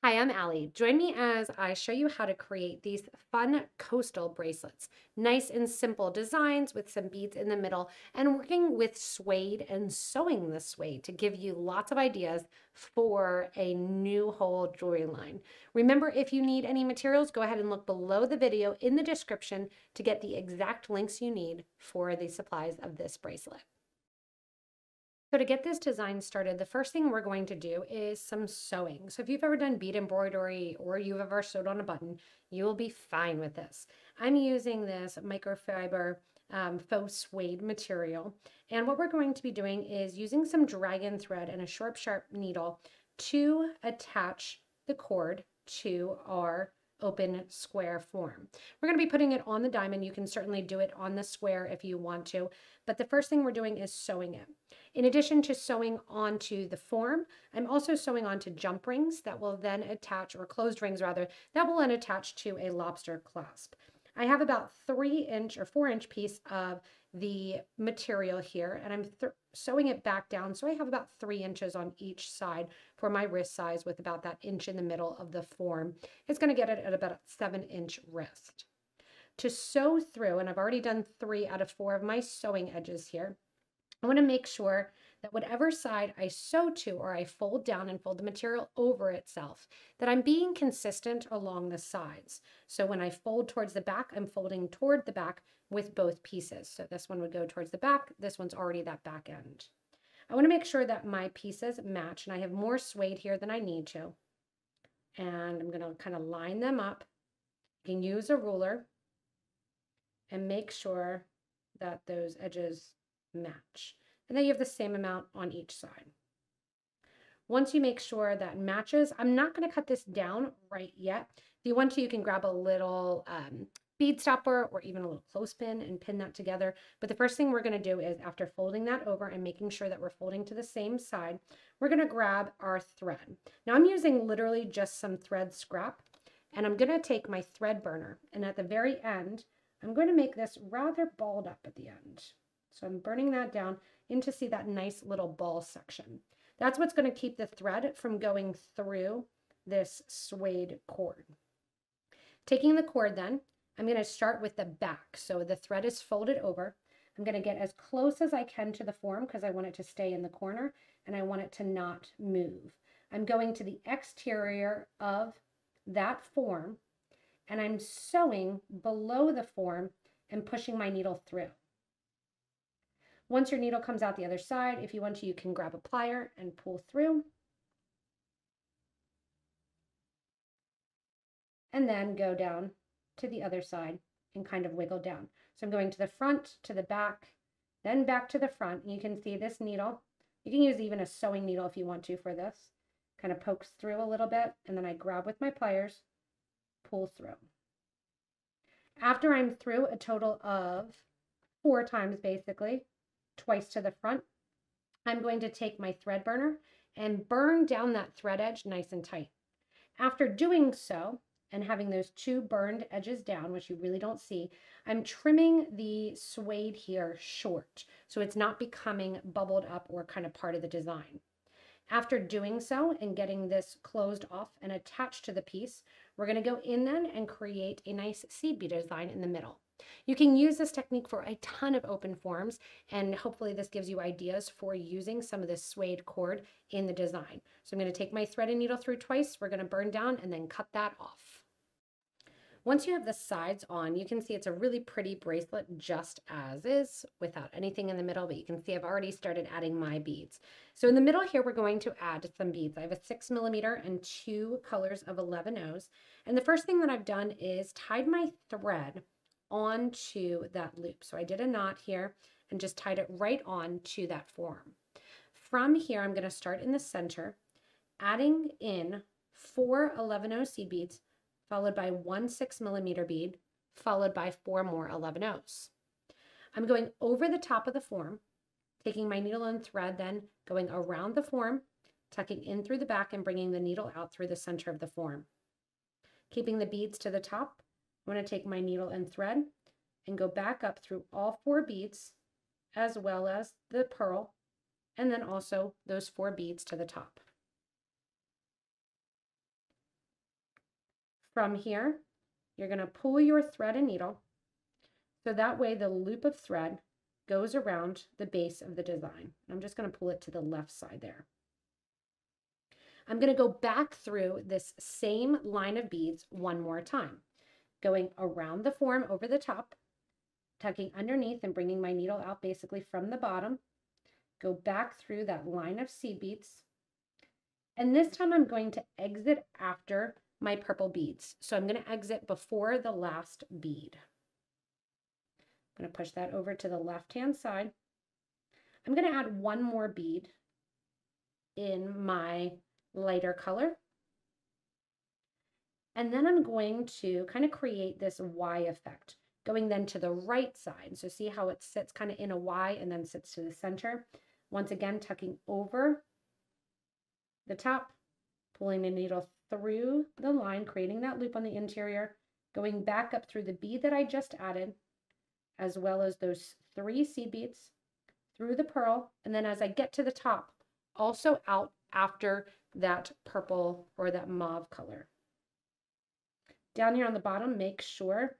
Hi, I'm Allie. Join me as I show you how to create these fun coastal bracelets. Nice and simple designs with some beads in the middle and working with suede and sewing the suede to give you lots of ideas for a new whole jewelry line. Remember, if you need any materials, go ahead and look below the video in the description to get the exact links you need for the supplies of this bracelet. So to get this design started, the first thing we're going to do is some sewing. So if you've ever done bead embroidery or you've ever sewed on a button, you will be fine with this. I'm using this microfibre faux suede material. And what we're going to be doing is using some dragon thread and a sharp needle to attach the cord to our open square form. We're going to be putting it on the diamond. You can certainly do it on the square if you want to, but the first thing we're doing is sewing it. In addition to sewing onto the form, I'm also sewing onto jump rings that will then attach, or closed rings rather, that will then attach to a lobster clasp. I have about 3-inch or 4-inch piece of the material here, and I'm sewing it back down. So I have about 3 inches on each side for my wrist size with about that inch in the middle of the form. It's going to get it at about a 7-inch wrist. To sew through, and I've already done 3 out of 4 of my sewing edges here, I want to make sure that whatever side I sew to or I fold down and fold the material over itself, that I'm being consistent along the sides. So when I fold towards the back, I'm folding toward the back with both pieces. So this one would go towards the back. This one's already that back end. I want to make sure that my pieces match, and I have more suede here than I need to. And I'm going to kind of line them up. You can use a ruler and make sure that those edges match. And then you have the same amount on each side. Once you make sure that matches, I'm not going to cut this down right yet. If you want to, you can grab a little bead stopper or even a little clothespin and pin that together. But the first thing we're going to do is, after folding that over and making sure that we're folding to the same side, we're going to grab our thread. Now I'm using literally just some thread scrap, and I'm going to take my thread burner, and at the very end, I'm going to make this rather balled up at the end. So I'm burning that down to see that nice little ball section. That's what's going to keep the thread from going through this suede cord. Taking the cord then, I'm going to start with the back. So the thread is folded over. I'm going to get as close as I can to the form because I want it to stay in the corner and I want it to not move. I'm going to the exterior of that form and I'm sewing below the form and pushing my needle through. Once your needle comes out the other side, if you want to, you can grab a plier and pull through. And then go down to the other side and kind of wiggle down. So I'm going to the front, to the back, then back to the front. You can see this needle. You can use even a sewing needle if you want to for this. Kind of pokes through a little bit, and then I grab with my pliers, pull through. After I'm through a total of 4 times basically, twice to the front, I'm going to take my thread burner and burn down that thread edge nice and tight. After doing so, and having those 2 burned edges down, which you really don't see, I'm trimming the suede here short, so it's not becoming bubbled up or kind of part of the design. After doing so and getting this closed off and attached to the piece, we're going to go in then and create a nice seed bead design in the middle. You can use this technique for a ton of open forms, and hopefully this gives you ideas for using some of this suede cord in the design. So I'm going to take my thread and needle through twice, we're going to burn down and then cut that off. Once you have the sides on, you can see it's a really pretty bracelet just as is without anything in the middle, but you can see I've already started adding my beads. So in the middle here, we're going to add some beads. I have a 6mm and 2 colors of 11/0s. And the first thing that I've done is tied my thread onto that loop. So I did a knot here and just tied it right on to that form. From here, I'm going to start in the center, adding in 4 11/0 seed beads, followed by 1 6mm bead, followed by 4 more 11/0s. I'm going over the top of the form, taking my needle and thread, then going around the form, tucking in through the back and bringing the needle out through the center of the form. Keeping the beads to the top, I'm going to take my needle and thread and go back up through all 4 beads, as well as the pearl, and then also those 4 beads to the top. From here, you're going to pull your thread and needle so that way the loop of thread goes around the base of the design. I'm just going to pull it to the left side there. I'm going to go back through this same line of beads one more time, going around the form over the top, tucking underneath and bringing my needle out basically from the bottom, go back through that line of seed beads, and this time I'm going to exit after my purple beads. So I'm going to exit before the last bead. I'm going to push that over to the left-hand side. I'm going to add one more bead in my lighter color. And then I'm going to kind of create this Y effect, going then to the right side. So see how it sits kind of in a Y and then sits to the center. Once again, tucking over the top, pulling the needle through the line, creating that loop on the interior, going back up through the bead that I just added, as well as those 3 seed beads, through the pearl, and then as I get to the top, also out after that purple or that mauve color. Down here on the bottom, make sure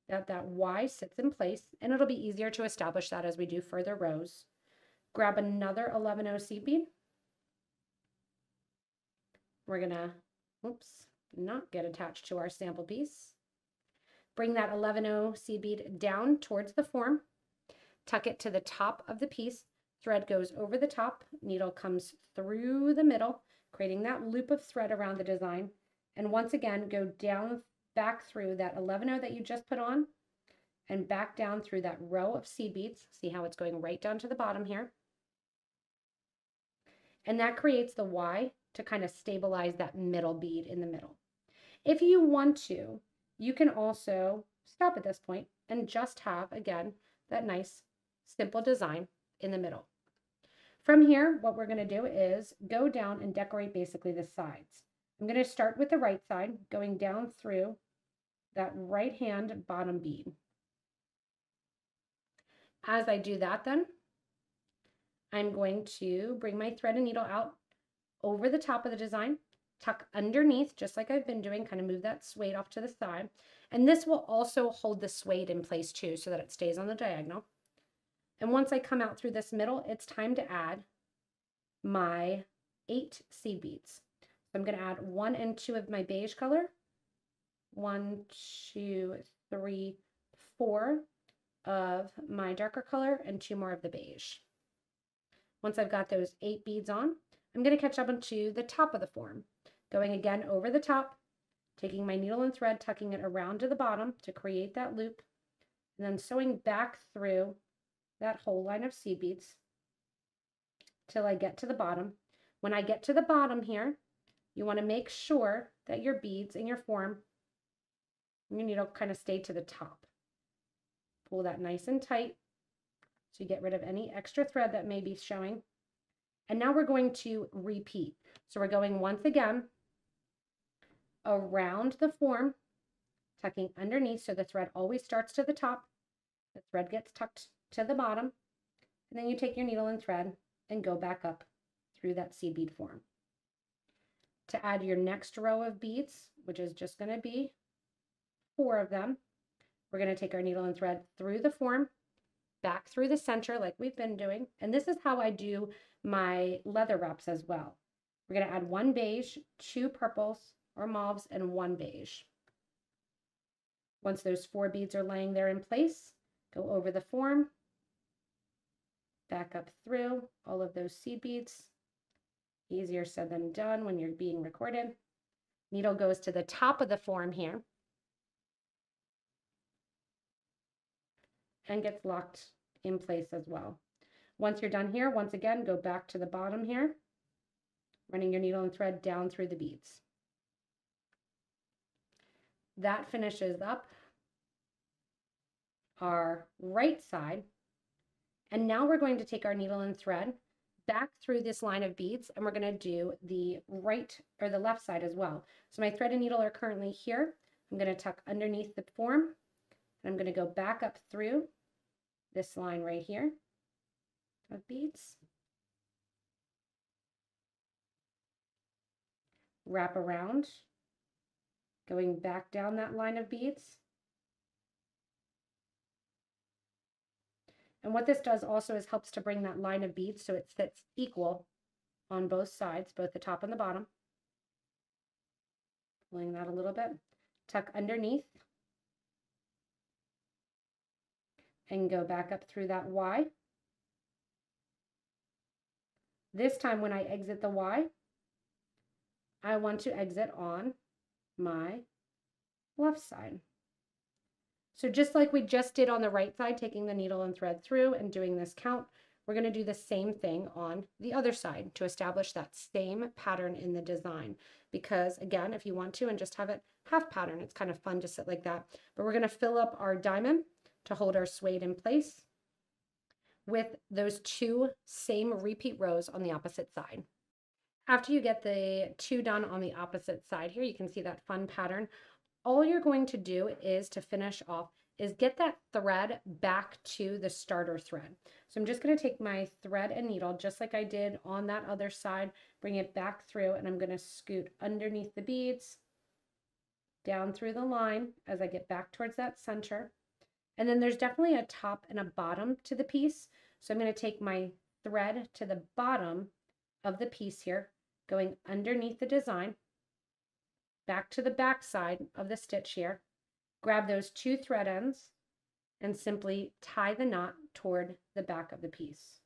that that Y sits in place, and it'll be easier to establish that as we do further rows. Grab another 11-0 seed bead. We're gonna, not get attached to our sample piece. Bring that 11-0 seed bead down towards the form, tuck it to the top of the piece, thread goes over the top, needle comes through the middle, creating that loop of thread around the design, and once again, go down back through that 11-0 that you just put on, and back down through that row of seed beads. See how it's going right down to the bottom here. And that creates the Y to kind of stabilize that middle bead in the middle. If you want to, you can also stop at this point and just have, again, that nice, simple design in the middle. From here, what we're going to do is go down and decorate basically the sides. I'm going to start with the right side, going down through that right-hand bottom bead. As I do that then, I'm going to bring my thread and needle out over the top of the design, tuck underneath, just like I've been doing, kind of move that suede off to the side. And this will also hold the suede in place too, so that it stays on the diagonal. And once I come out through this middle, it's time to add my 8 seed beads. So I'm going to add 1 and 2 of my beige color, 1, 2, 3, 4 of my darker color, and 2 more of the beige. Once I've got those 8 beads on, I'm going to catch up onto the top of the form, going again over the top, taking my needle and thread, tucking it around to the bottom to create that loop, and then sewing back through that whole line of seed beads till I get to the bottom. When I get to the bottom here, you want to make sure that your beads in your form, your needle kind of stay to the top. Pull that nice and tight so you get rid of any extra thread that may be showing. And now we're going to repeat. So we're going once again around the form, tucking underneath so the thread always starts to the top. The thread gets tucked to the bottom. And then you take your needle and thread and go back up through that seed bead form. To add your next row of beads, which is just going to be 4 of them, we're going to take our needle and thread through the form, back through the center like we've been doing. And this is how I do my leather wraps as well. We're going to add 1 beige, 2 purples or mauves, and 1 beige. Once those 4 beads are laying there in place, go over the form, back up through all of those seed beads. Easier said than done when you're being recorded. Needle goes to the top of the form here and gets locked in place as well. Once you're done here, once again, go back to the bottom here, running your needle and thread down through the beads. That finishes up our right side. And now we're going to take our needle and thread back through this line of beads, and we're going to do the right or the left side as well. So my thread and needle are currently here. I'm going to tuck underneath the form, and I'm going to go back up through this line right here of beads. Wrap around, going back down that line of beads. And what this does also is helps to bring that line of beads so it sits equal on both sides, both the top and the bottom. Pulling that a little bit. Tuck underneath. And go back up through that Y. This time when I exit the Y, I want to exit on my left side. So just like we just did on the right side, taking the needle and thread through and doing this count, we're going to do the same thing on the other side to establish that same pattern in the design. Because again, if you want to and just have it half pattern, it's kind of fun to sit like that. But we're going to fill up our diamond to hold our suede in place with those 2 same repeat rows on the opposite side. After you get the 2 done on the opposite side here, you can see that fun pattern. All you're going to do is to finish off is get that thread back to the starter thread. So I'm just going to take my thread and needle just like I did on that other side, bring it back through, and I'm going to scoot underneath the beads down through the line as I get back towards that center. And then there's definitely a top and a bottom to the piece. So I'm going to take my thread to the bottom of the piece here, going underneath the design, back to the back side of the stitch here, grab those 2 thread ends and simply tie the knot toward the back of the piece.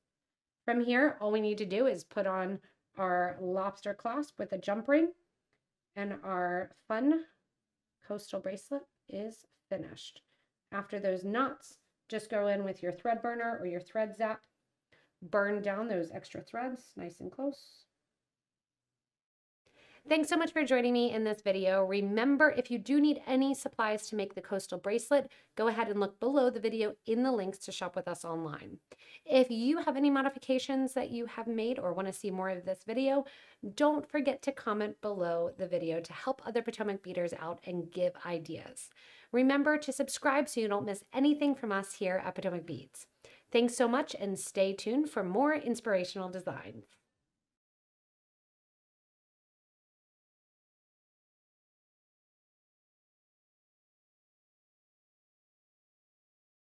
From here, all we need to do is put on our lobster clasp with a jump ring, and our fun coastal bracelet is finished. After those knots, just go in with your thread burner or your thread zap, burn down those extra threads nice and close. Thanks so much for joining me in this video. Remember, if you do need any supplies to make the coastal bracelet, go ahead and look below the video in the links to shop with us online. If you have any modifications that you have made or want to see more of this video, don't forget to comment below the video to help other Potomac beaders out and give ideas. Remember to subscribe so you don't miss anything from us here at Potomac Beads. Thanks so much and stay tuned for more inspirational designs.